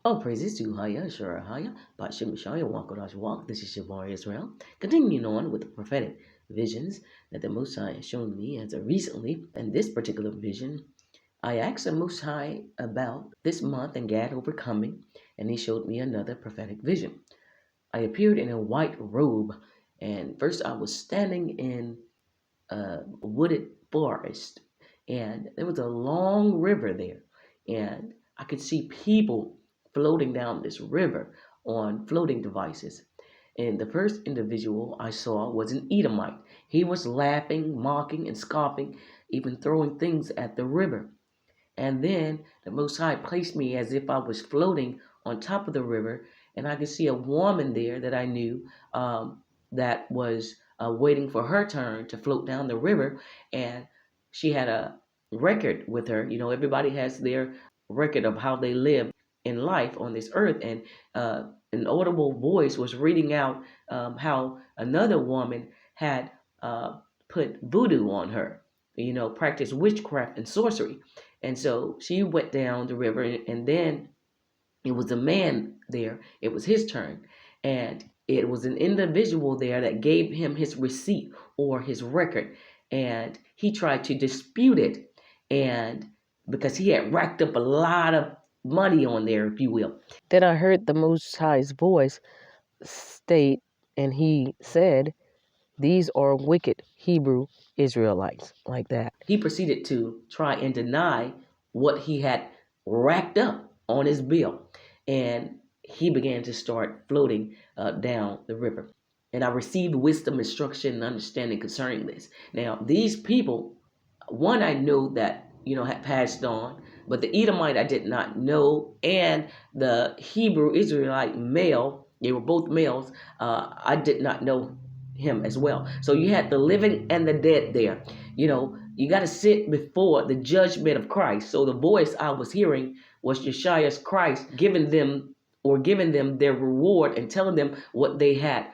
All praises to Haya, Shara Haya, Bashim Shaya, Wakadash Walk. This is Shabar Israel. Continuing on with the prophetic visions that the Most High has shown me as of recently. In this particular vision, I asked the Most High about this month and Gad overcoming, and he showed me another prophetic vision. I appeared in a white robe, and first I was standing in a wooded forest, and there was a long river there, and I could see people floating down this river on floating devices. And the first individual I saw was an Edomite. He was laughing, mocking, and scoffing, even throwing things at the river. And then the Most High placed me as if I was floating on top of the river, and I could see a woman there that I knew that was waiting for her turn to float down the river, and she had a record with her. You know, everybody has their record of how they live in life on this earth, and an audible voice was reading out how another woman had put voodoo on her, you know, practiced witchcraft and sorcery. And so she went down the river, and then it was a man there. It was his turn. And it was an individual there that gave him his receipt or his record. And he tried to dispute it. And because he had racked up a lot of money on there, if you will. Then I heard the Most High's voice state, and he said, "These are wicked Hebrew Israelites," like that. He proceeded to try and deny what he had racked up on his bill. And he began to start floating down the river. And I received wisdom, instruction, and understanding concerning this. Now, these people, one I know that, you know, had passed on, but the Edomite I did not know, and the Hebrew Israelite male, they were both males, I did not know him as well. So you had the living and the dead there. You know, you got to sit before the judgment of Christ. So the voice I was hearing was Yeshua's Christ giving them their reward and telling them what they had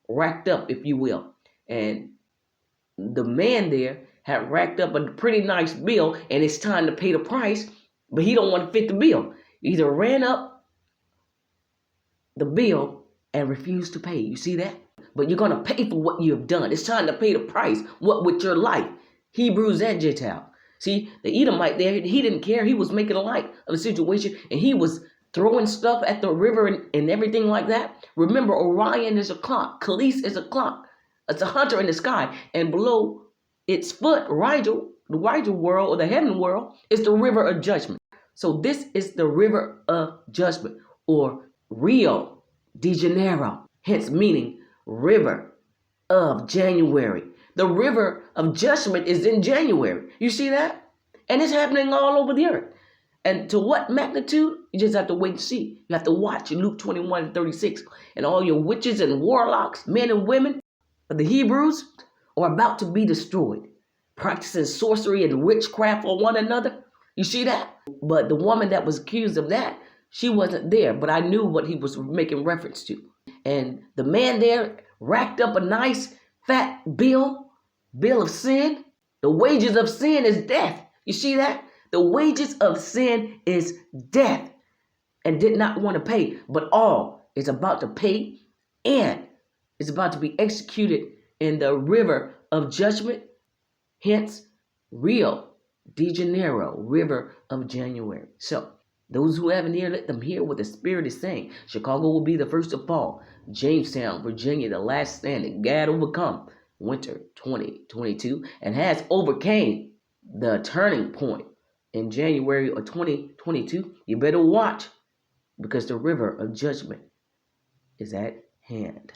racked up, if you will. And the man there had racked up a pretty nice bill, and it's time to pay the price, but he don't want to fit the bill. He either ran up the bill and refused to pay. You see that? But you're going to pay for what you have done. It's time to pay the price. What with your life? Hebrews and Gentile. See, the Edomite there, he didn't care. He was making light of the situation, and he was throwing stuff at the river and everything like that. Remember, Orion is a clock. Khalees is a clock. It's a hunter in the sky. And below its foot, Rigel, the Rigel world, or the heaven world, is the river of judgment. So this is the river of judgment, or Rio de Janeiro, hence meaning river of January. The river of judgment is in January. You see that? And it's happening all over the earth. And to what magnitude? You just have to wait and see. You have to watch Luke 21:36. And all your witches and warlocks, men and women of the Hebrews, are about to be destroyed, practicing sorcery and witchcraft on one another. You see that? But the woman that was accused of that, she wasn't there, but I knew what he was making reference to. And the man there racked up a nice fat bill of sin. The wages of sin is death. You see that? The wages of sin is death, and did not want to pay, but all is about to pay, and is about to be executed in the river of judgment. Hence, Rio de Janeiro, river of January. So, those who have an ear, let them hear what the Spirit is saying. Chicago will be the first to fall. Jamestown, Virginia, the last standing. Gad overcome winter 2022 and has overcame the turning point in January of 2022. You better watch, because the river of judgment is at hand.